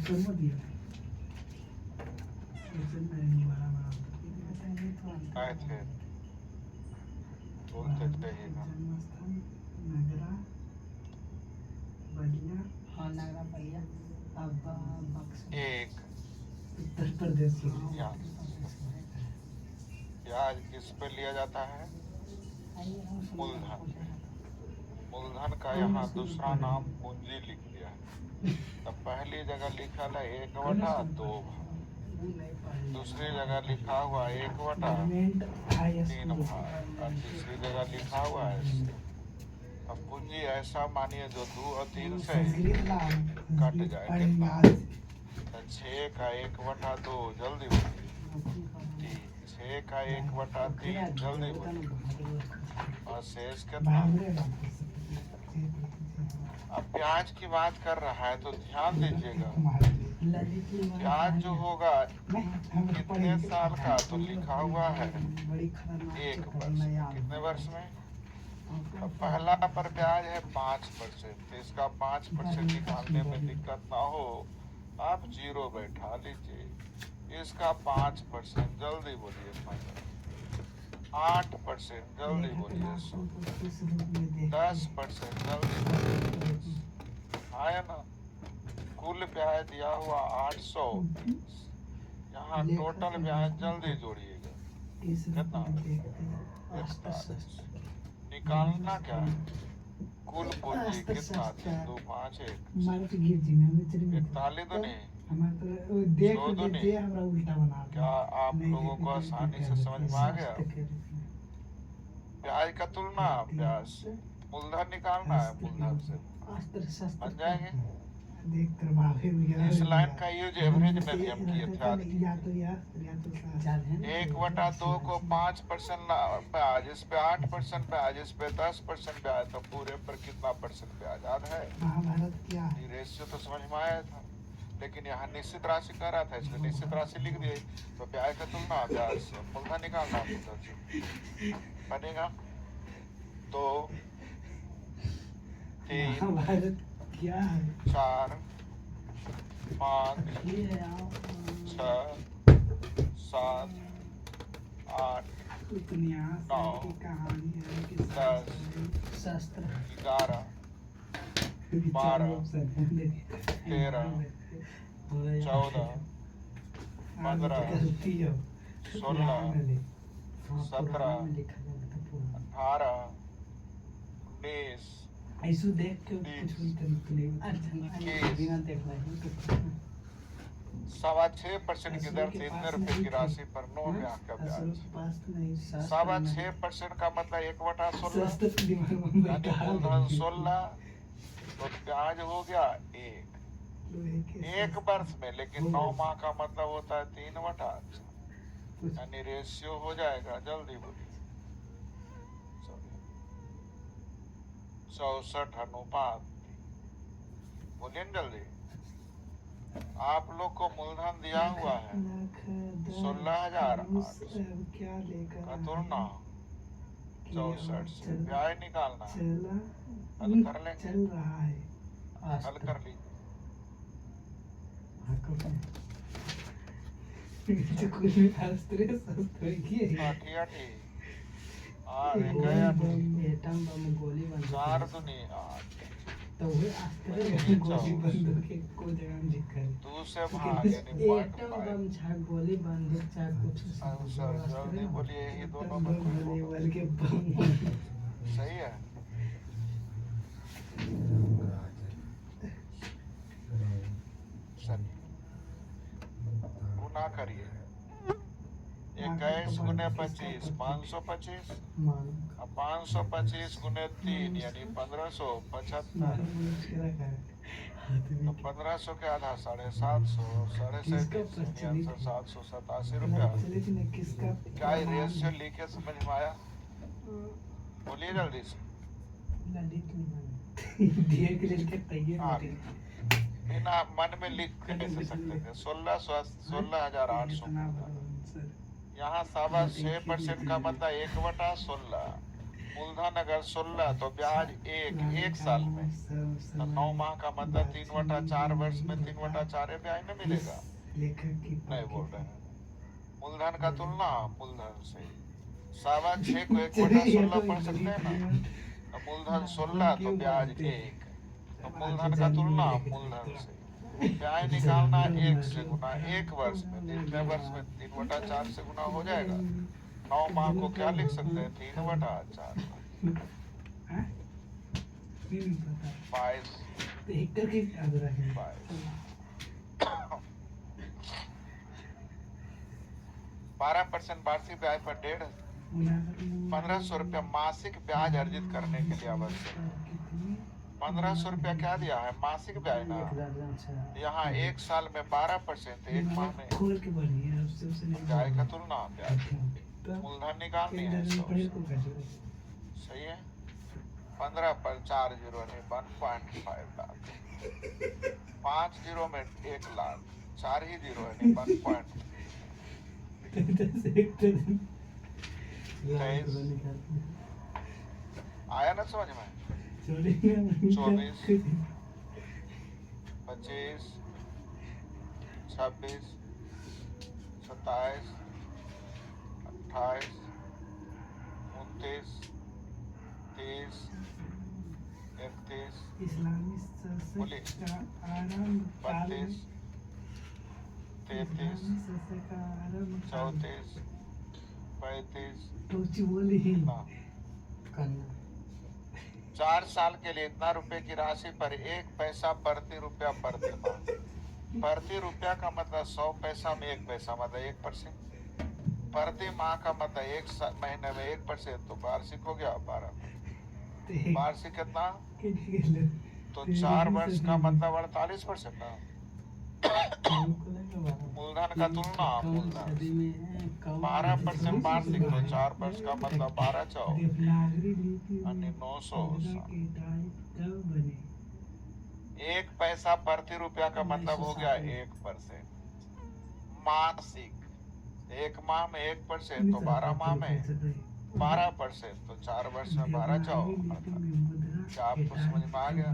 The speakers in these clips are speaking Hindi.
आए थे बोलते चाहिएगा एक उत्तर प्रदेश ब्याज किस पे लिया जाता है? मूलधन। मूलधन का यहाँ दूसरा नाम पूंजी लिख दिया है। तो पहली जगह लिखा है 1/2 भाग, दूसरी जगह लिखा हुआ 1/3 भाग और तीसरी जगह लिखा हुआ है। अब पूंजी ऐसा मानिए जो 2 और 3 से कट जाए कितना? तो 6 का 1/2 जल्दी बोलिए। 6 का 1/3 जल्दी बोलिए। और शेष कितना? अब ब्याज की बात कर रहा है तो ध्यान दीजिएगा, ब्याज जो होगा कितने साल का तो लिखा हुआ है 1 वर्ष। कितने वर्ष में? अब पहला पर ब्याज है 5%, तो इसका 5% निकालने में दिक्कत ना हो, आप 0 बैठा लीजिए। इसका 5% जल्दी बोलिए। 8% जल्दी बोलिए। 10% जल्दी बोलिए। आया ना? कुल ब्याज दिया हुआ 820। यहाँ टोटल ब्याज जल्दी जोड़िएगा कितना? निकालना क्या है? कुल पूंजी कितना? 2 5 1 41 दूनी 100 दूनी। क्या आप लोगों को आसानी से समझ में आ गया? ब्याज का तुलना ब्याज से, मूलधन निकालना है मूलधन से, बन जाएंगे। इस लाइन का यूज एवरेज में भी हम किए थे। 1/2 को 5% ब्याज, इस पे 8% ब्याज, इस पे 10% ब्याज, तो पूरे पर कितना परसेंट ब्याज याद है? ये रेशियो तो समझ में आया था, लेकिन यहाँ निश्चित राशि कह रहा था इसलिए निश्चित राशि लिख दिए। तो ब्याज का तुलना ब्याज से, मूलधन निकालना मूलधन से बनेगा। 2 3 4 5 6 7 8 9 10 11 12 13 14 15 16 17 18 19 ऐसे देख के कुछ भी सवा 6% की दर से इतने रुपए की राशि पर 9 लाख का ब्याज। 6.5% का मतलब 1/16, यानी मूलधन 16 तो ब्याज हो गया 1 वर्ष में, लेकिन 9 माह का मतलब होता है 3/8, यानी रेशियो हो जाएगा। जल्दी बोलिए। 64 अनुपात। बोलिए जल्दी। आप लोग को मूलधन दिया हुआ है 16,800 का तुलना 64 से ब्याज निकालना है। हल कर लेंगे, हल कर लीजिए। चार दुनी 8 तो वो गोली बंदूक को जगह लिखा है। 2 से भाग यानी एटम बम छा गोली बंदूक छा कुछ आंसर जल्दी बोलिए। यही दोनों में लेवल के बम सही है। गुना करिए। 21 गुने 25 525, 525 गुने 3 यानी 1575। तो 1500 के आधा 750, 750 यानी आंसर 787 रुपया। क्या रेशियो लिखे समझ में आया? बोलिए जल्दी से। बिना मन में लिख के कैसे सकते थे? 16,800। यहाँ 6% का मतलब 1/16 मूलधन मूलधन अगर 16 तो ब्याज एक साल में, तो 9 माह का मतलब 3/4 वर्ष में 3/4 ब्याज में मिलेगा। लेखक की नहीं बोल रहे हैं। मूलधन का तुलना मूलधन से 6.25 को 1/16 पढ़ सकते हैं ना। तो मूलधन 16 तो ब्याज 1, तो मूलधन का तुलना मूलधन से। ब्याज निकालना 1 से गुना 1 वर्ष में, कितने वर्ष में 3/4 से गुना हो जाएगा। 9 माह को क्या लिख सकते हैं 3/4, 22 12% वार्षिक ब्याज पर 1500 रुपया मासिक ब्याज अर्जित करने के लिए आवश्यक। 1500 रुपया क्या दिया है मासिक ब्याज ना। यहाँ 1 साल में 12%, 1 माह में ब्याज का तुलना ब्याज। मूलधन निकालनी है 100। सही है। 15 पर 4 जीरो नहीं 1.5 लाख, 5 जीरो में 1 लाख, 4 ही जीरो है नहीं 1. 23 आया ना समझ में। 24, 25, 26, 27, 28, 29, 30, 31, इस्लामी बोलिए। शासक का आरंभ काल 32, 33, इस्लामी शासक का आरंभ काल 34, 35, टोची बोली ही हाँ। 4 साल के लिए इतना रुपए की राशि पर 1 पैसा प्रति रुपया प्रति माह। प्रति रुपया का मतलब 100 पैसा में 1 पैसा मतलब 1%। प्रति माह का मतलब 1 महीने में 1%, तो वार्षिक हो गया 12। वार्षिक कितना, तो 4 वर्ष का मतलब 48% ना। मूलधन का तुलना मूलधन 12% वार्षिक, तो 4 वर्ष का मतलब 12 चौ 900। 1 पैसा प्रति रुपया का मतलब हो गया 1%। मासिक 1 माह में 1%, तो 12 माह में 12%, तो 4 वर्ष में 12 चौ। क्या आपको समझ में आ गया।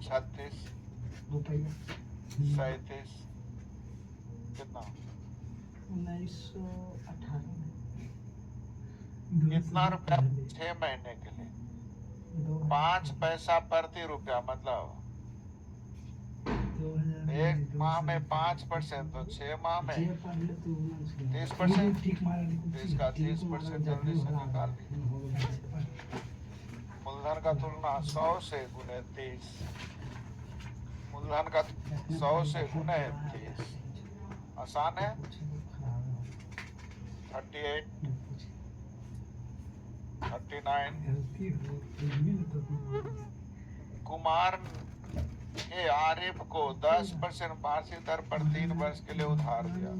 36, 37 कितना 1918 कितना रुपया 6 महीने के लिए 5 पैसा प्रति रुपया मतलब 1 माह में 5%, तो 6 माह में 30%। इसका 30% जल्दी से निकाल लीजिए। मूलधन का तुलना 100 से गुने 30। मूलधन का 100 से गुने 30 आसान है। 38, 39। कुमार के आरिफ को 10% वार्षिक दर पर 3 वर्ष के लिए उधार दिया।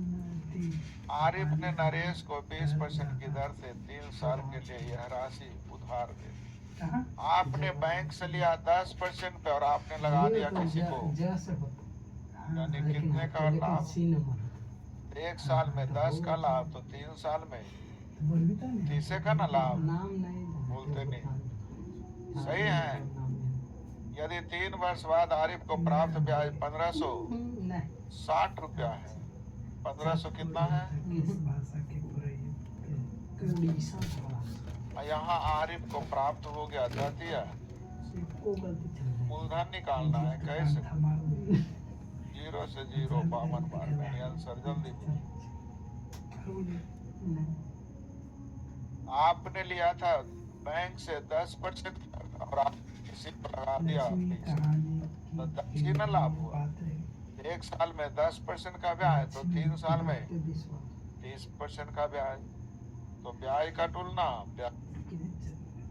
आरिफ ने नरेश को 20% की दर से 3 साल के लिए यह राशि उधार दे दी। आपने बैंक से लिया 10% पे और आपने लगा दिया किसी को, यानी कितने का लाभ। 1 साल में 10 का लाभ, तो 3 साल में 30 का ना लाभ। बोलते नहीं सही है। यदि 3 वर्ष बाद आरिफ को प्राप्त ब्याज 1560 रुपया है। 1500 कितना है। यहाँ आरिफ को प्राप्त हो गया द्वितीय। मूलधन निकालना है कैसे। 0 से 0 52 बार में आंसर जल्दी बोलिए। आपने लिया था बैंक से 10% और आप किसी को लगा दिया 20, तो 10 ही ना लाभ हुआ। 1 साल में 10% का ब्याज, तो 3 साल में 30% का ब्याज, तो ब्याज का तुलना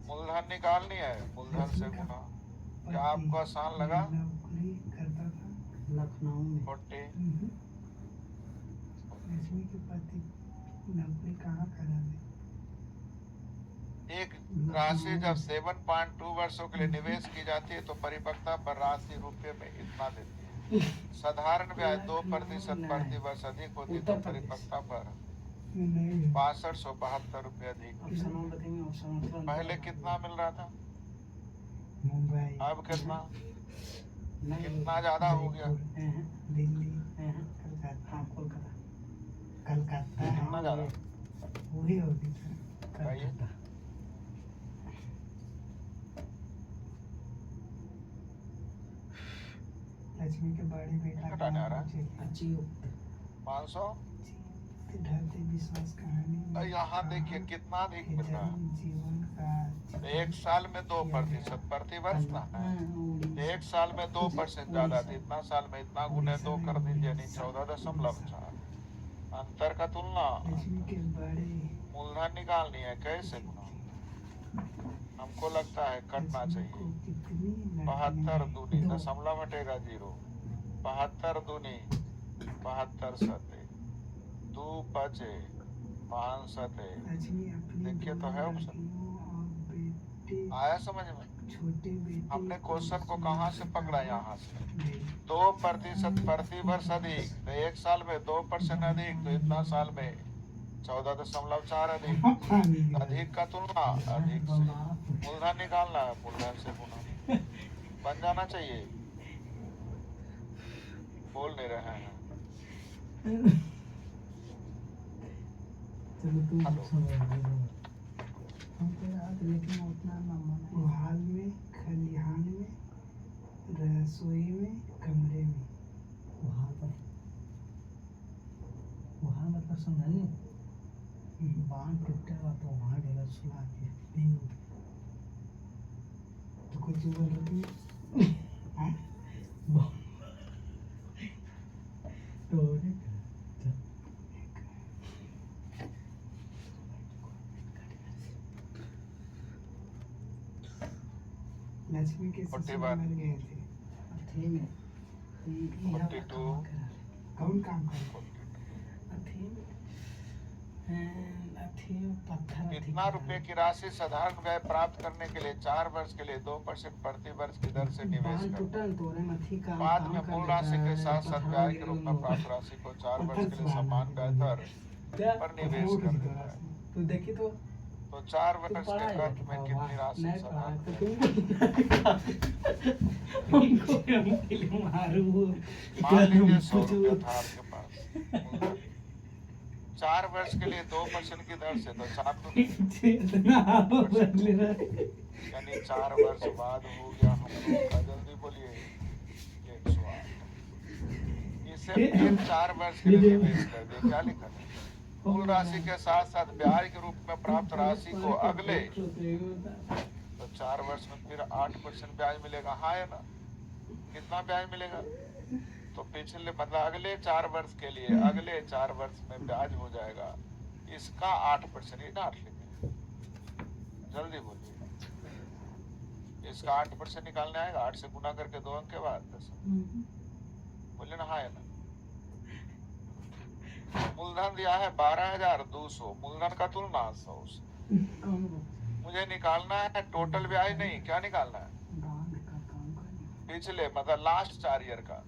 मूलधन निकालनी है मूलधन से गुना। क्या आपको आसान लगा। लखनऊ में 40 नौकरी कहाँ करा दे। एक राशि जब 7.2 वर्षों के लिए निवेश की जाती है तो परिपक्वता पर राशि रुपये में इतना देती है। साधारण ब्याज 2% प्रति वर्ष अधिक होती है, तो परिपक्वता पर नहीं 6272 रुपये अधिक। ऑप्शन बताएंगे ऑप्शन पहले कितना मिल रहा था, मुंबई अब कितना, नहीं कितना ज्यादा हो गया, दिल्ली कलकत्ता कलकत्ता कितना ज्यादा वही होगी बताइए। लक्ष्मी के बड़े बेटा का घटाने आ रहा है। अच्छी 500। ढलते विश्वास कहानी और यहाँ देखिए कितना अधिक मिल रहा है। जीवन का तो एक साल में 2% प्रतिवर्ष ना है, एक साल में 2% ज्यादा थी, इतना साल में इतना गुने 2 कर दीजिए, यानी 14.4। अंतर का तुलना, लक्ष्मी के बड़े मूलधन निकालनी है, कैसे गुना, हमको लगता है कटना चाहिए। 72 दूनी दशमलव हटेगा 0, 72 दूनी 72 सते, 2 बचे 5 सते। देखिए तो है ऑप्शन, आया समझ में। छोटे बेटे हमने क्वेश्चन को कहाँ से पकड़ा, यहाँ से। 2% प्रतिवर्ष अधिक, तो एक साल में 2% अधिक, तो इतना साल में 14.4 अधिक। अधिक का तुलना अधिक से, मूलधन निकालना है, मूलधन से गुना, बन जाना चाहिए। बोल नहीं रहे हैं। हेलो, लेकिन उतना हाल में, खलिहान में, रसोई में, कमरे में, वहाँ मतलब समझाइए बांध टूटेगा तो वहाँ डेगा सुला के तीन तो कुछ बोल रही तो लक्ष्मी के ससुर मर गए थे। 42 कौन काम कर इतना रुपए की राशि साधारण व्यय प्राप्त करने के लिए 4 वर्ष के लिए 2% प्रति वर्ष की दर से निवेश करें। बाद में मूल राशि के साथ साथ ब्याज के रूप में प्राप्त राशि को 4 वर्ष के लिए समान ब्याज दर पर निवेश कर देता है। तो 4 वर्ष के खर्च में कितनी राशि साधारण मान लीजिए 100 रुपया था आपके पास, 4 वर्ष के लिए 2% की दर से, तो 4 यानी 4 वर्ष बाद हो गया हम लोग का, जल्दी बोलिए 108। इसे फिर 4 वर्ष के लिए निवेश कर दे, क्या लिखा है, मूल राशि के साथ साथ ब्याज के रूप में प्राप्त राशि को अगले, तो 4 वर्ष में फिर 8% ब्याज मिलेगा, हाँ है ना। कितना ब्याज मिलेगा, तो पिछले मतलब अगले 4 वर्ष के लिए अगले 4 वर्ष में ब्याज हो जाएगा इसका 8%, ये 8 लिखे, जल्दी बोलिए। इसका 8% निकालने आएगा, 8 से गुना करके 2 अंक के बाद 10, बोलिए ना, हाँ है ना। मूलधन दिया है 12,200, मूलधन का तुलना 100 से। मुझे निकालना है टोटल ब्याज, नहीं क्या निकालना है, पिछले मतलब लास्ट 4 ईयर का,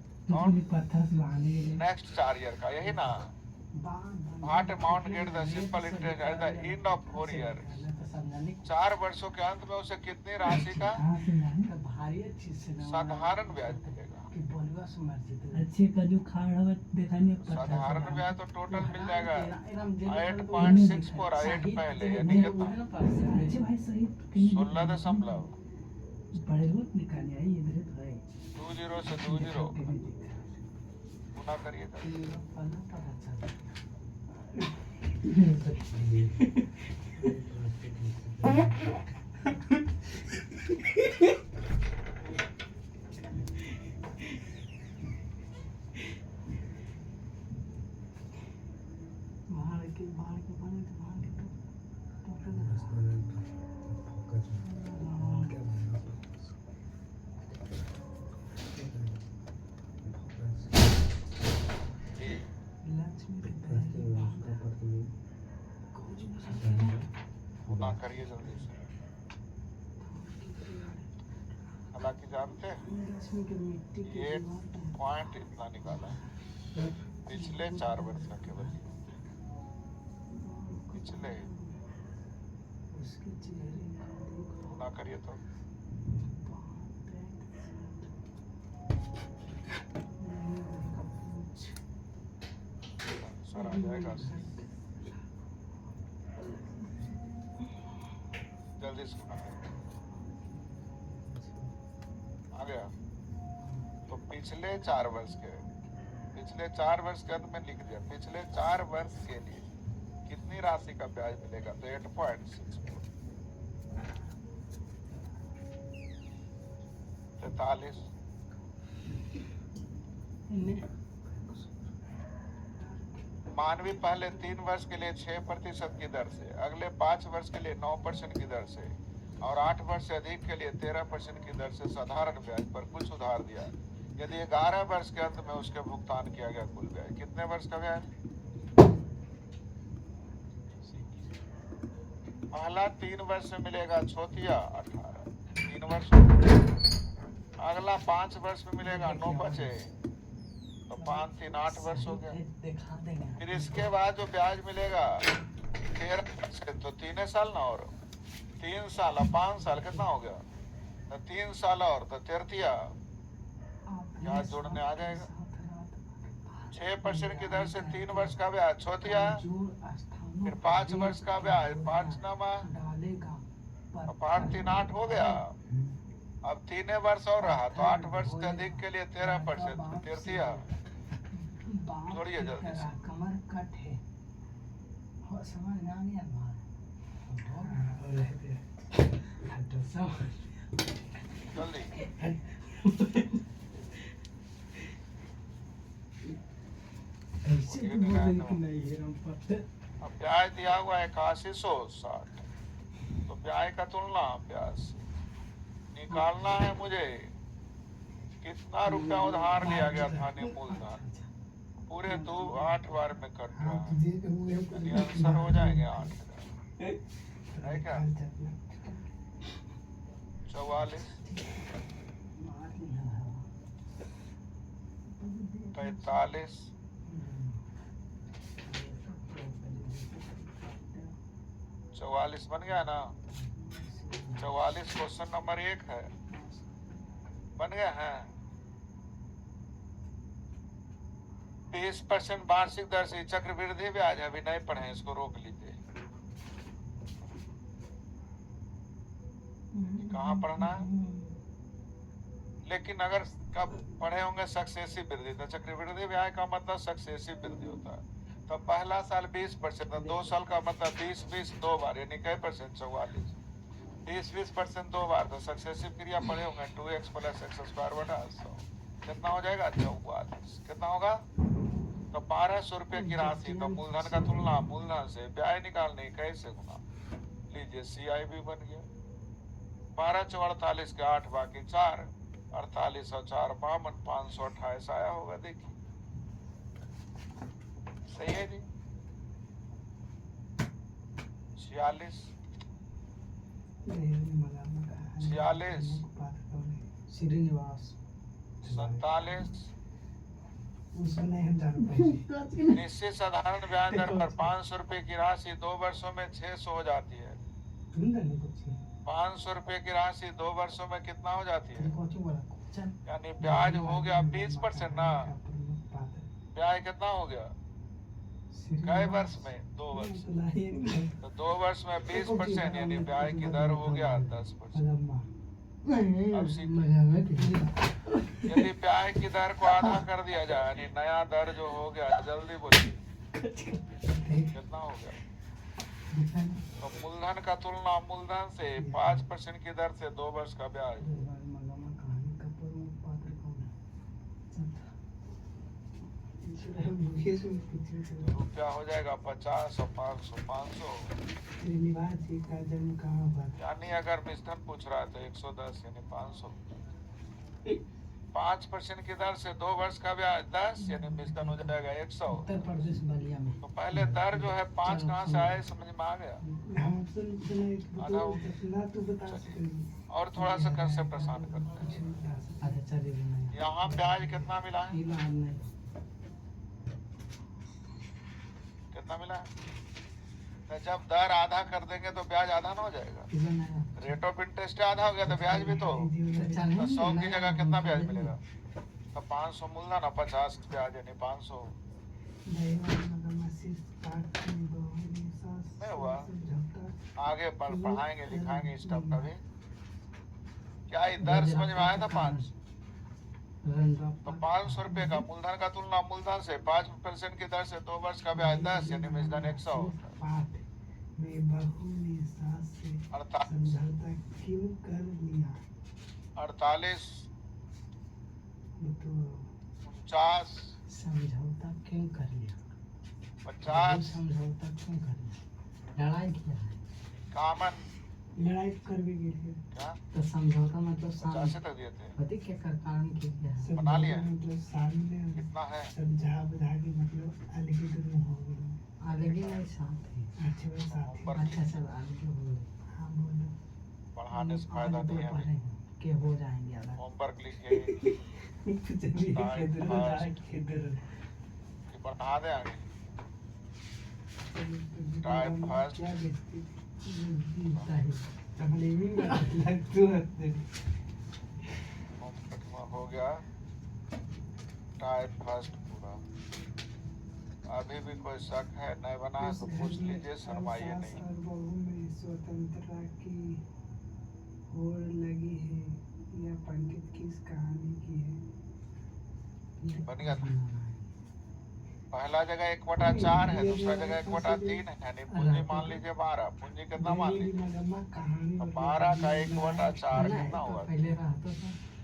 नेक्स्ट 4 ईयर का, यही ना। What amount get the simple interest at the end of 4 year, 4 वर्षों के अंत में उसे कितनी राशि का साधारण ब्याज मिलेगा। अच्छे का जो खाड़ा दिखाने साधारण ब्याज तो टोटल मिल जाएगा 8.64, 8 पहले यानी कितना 16 बड़े लोग निकाले आई इधर तो है 20 से 20 गुना करिए गुना करिए जल्दी से। हालांकि जानते हैं ये पॉइंट इतना निकाला पिछले 4 वर्ष का केवल, पिछले उसके चेहरे का देखो। ना करिए तो सर आ जाएगा, जल्दी से आ गया। तो पिछले 4 वर्ष के अंत में लिख दिया, पिछले 4 वर्ष के लिए कितनी राशि का ब्याज मिलेगा, तो 8.64 43। मानवी पहले 3 वर्ष के लिए 6% की दर से, अगले 5 वर्ष के लिए 9% की दर से और 8 वर्ष से अधिक के लिए 13% की दर से साधारण ब्याज पर कुछ उधार दिया। यदि 11 वर्ष के अंत में उसके भुगतान किया गया कुल ब्याज, कितने वर्ष का ब्याज? पहला 3 वर्ष में मिलेगा छोतिया 18, 3 वर्ष। अगला 5 वर्ष में मिलेगा 9 बचे, तो 5 3 8 वर्ष हो गया। फिर इसके बाद जो ब्याज मिलेगा 13%, तो 3 साल ना, और 3 साल और 5 साल कितना हो गया, तो 3 साल और तो 33 ब्याज जोड़ने आ जाएगा। 6% की दर से 3 वर्ष का ब्याज छोतिया, फिर 5 वर्ष का ब्याज 5 नामा, 5 3 8 हो गया। अब 3 वर्ष और रहा, तो 8 वर्ष से अधिक के लिए 13%, 33 जोड़िए जल्दी से। कमर कट है, समझ में आ गया। जल्दी अब ब्याज दिया हुआ है 8160, तो ब्याज का तुलना ब्याज निकालना है मुझे। कितना रुपया उधार लिया गया था मूलधन, पूरे 8 बार में कट रहा है, आंसर हो जाएंगे 8000 है क्या? 44 45 44 बन गया ना? 44 क्वेश्चन नंबर 1 है, बन गया है। 20% वार्षिक दर से चक्रवृद्धि ब्याज अभी नहीं पढ़े, इसको रोक लीजिए। कहाँ पढ़ना है? लेकिन अगर कब पढ़े होंगे सक्सेसिव वृद्धि, तो चक्रवृद्धि ब्याज का मतलब सक्सेसिव वृद्धि होता है। तो पहला साल 20%, 2 साल का मतलब 20 2 बार, यानी कई परसेंट? 44। 20% 2 बार, तो सक्सेसिव क्रिया पढ़े होंगे 2x + x² बटा 100, कितना हो जाएगा? 44। कितना होगा? तो 1200 रुपये की राशि, तो मूलधन का तुलना मूलधन से ब्याज निकालने कैसे गुना, लीजिए CIB बन गया। 12 4 48 के 8 बाकी 4, 48 और 4 52, 528 आया होगा। देखिए सही है जी। 46 श्रीनिवास 47 निश्चित निश्चित साधारण ब्याज दर पर 500 रुपए की राशि 2 वर्षों में 600 हो जाती है। 500 रुपए की राशि 2 वर्षों में कितना हो जाती है? यानी ब्याज हो गया 20% ना। ब्याज कितना हो गया कई वर्ष में? 2 वर्ष। तो 2 वर्ष में 20%, यानी ब्याज की दर हो गया 10%। यदि ब्याज की दर को आधा कर दिया जाए, यानी नया दर जो हो गया, जल्दी बोलिए कितना हो गया? तो मूलधन का तुलना मूलधन से 5% की दर से 2 वर्ष का ब्याज, रुपया हो जाएगा 50 और 500 500। यानी अगर मिश्रण पूछ रहा है तो 110, यानी 500। 5% की दर से 2 वर्ष का ब्याज 10, यानी मिश्रण हो जाएगा 100। तो पहले दर जो है 5 कहाँ से आए, समझ में आ गया? और थोड़ा सा कंसेप्ट आसान करते हैं। यहाँ ब्याज कितना मिला है? कितना मिला है? तो जब दर आधा कर देंगे तो ब्याज आधा ना हो जाएगा। कितना नया रेट ऑफ इंटरेस्ट आधा हो गया तो ब्याज भी तो 100 की जगह कितना ब्याज मिलेगा? तो 500 मूलधन और 50 ब्याज, यानी 500 नहीं हुआ। आगे पढ़ाएंगे लिखाएंगे इस टॉप का भी। क्या ये दर समझ में आया था? 5 तो 500 रुपए का मूलधन का तुलना मूलधन से 5% की दर से 2 वर्ष का ब्याज 10 यानी मूलधन 100 होता है। 48 49 समझौता क्यों कर लिया? 50 समझौता क्यों कर लिया? लड़ाई किया है, कामन लड़ाई कर भी गई है क्या तो समझौता मतलब 50 तक दिए थे, पति के कारण किया है। बना लिया। मतलब सामने कितना है? समझा बुझा के मतलब अलग हो गए, अलग ही नहीं साथ है। अच्छे बात साथ है, अच्छा सब अलग हो गए। हाँ बोलो, पढ़ाने से फायदा नहीं है। के हो जाएंगे अलग। होमवर्क लिखे चलिए किधर कि पढ़ा दे आगे। टाइप फर्स्ट क्या बेचती तकलीफ लग तो हत्ते होमवर्क हो गया। टाइप फर्स्ट पूरा। अभी भी कोई शक है नहीं बना है तो पूछ लीजिए, शर्माइए नहीं। और बहू में स्वतंत्रता की होड़ लगी है, यह पंडित किस कहानी की है? बन गया। पहला जगह 1/4 है, दूसरा जगह 1/3 है, यानी पूंजी मान लीजिए 12। पूंजी कितना मान लीजिए? तो 12 का 1/4 कितना हुआ?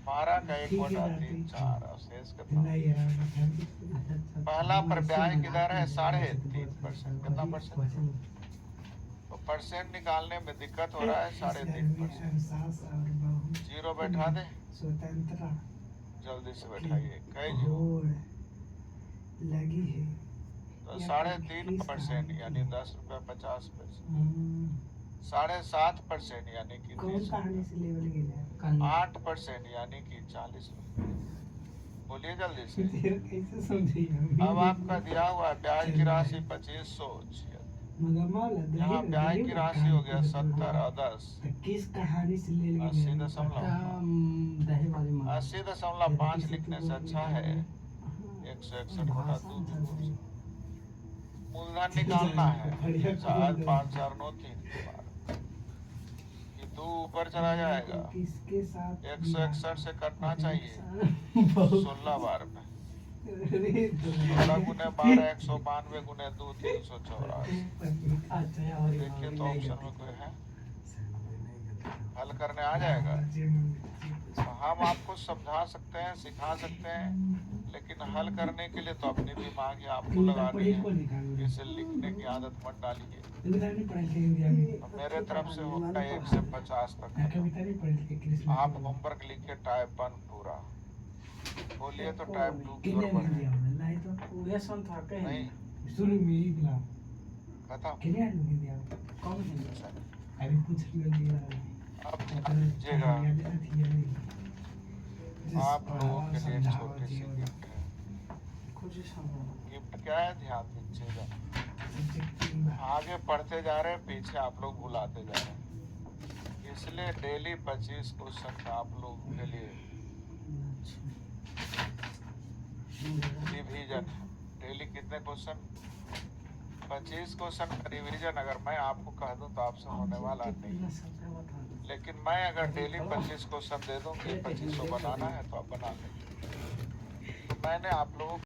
12 का 1/3 4 और शेष कितना? पहला पर ब्याज की दर है 3.5%। कितना परसेंट? तो परसेंट निकालने में दिक्कत हो रहा है। 3.5%। जीरो बैठा दे, स्वतंत्रता जल्दी से बैठाइए। कई जीरो लगी है तो 3.5% यानी 10 रुपया 50 पैसे। 7.5% यानी कि 30 रुपया। 8% यानी कि 40 रुपये। बोलिए जल्दी से। कैसे समझिए? अब आपका दिया हुआ ब्याज की राशि 2576। यहाँ ब्याज की राशि हो गया 70 और 10 किस कहानी से ले 80.5 लिखने से अच्छा है 161/2। मूलधन निकालना है 4 5 4 9 3 ये 2 ऊपर चला जाएगा। 161 से कटना चाहिए 16 बार में। 16 गुने 12 192 गुने 2 384। देखिए तो ऑप्शन में कोई है? हल करने आ जाएगा। हम आपको समझा सकते हैं, सिखा सकते हैं, लेकिन हल करने के लिए तो अपनी दिमाग ही आपको लगानी है। इसे लिखने की आदत मत डालिए। मेरे तरफ से होगा 1 से 50 तक। आप होमवर्क लिखिए टाइप 1 पूरा। बोलिए तो टाइप 2 की ओर बढ़े। नहीं खत्म। अब लीजिएगा, आप लोगों के लिए छोटी सी गिफ्ट है। गिफ्ट क्या है? ध्यान दीजिएगा। आगे पढ़ते जा रहे हैं, पीछे आप लोग भुलाते जा रहे हैं, इसलिए डेली 25 क्वेश्चन का आप लोगों के लिए रिवीजन। डेली कितने क्वेश्चन? 25 क्वेश्चन का रिवीजन। अगर मैं आपको कह दूं तो आपसे होने वाला नहीं, लेकिन मैं अगर डेली 25 क्वेश्चन दे दूं कि 2500 बनाना है तो आप बना लेंगे। तो मैंने आप लोगों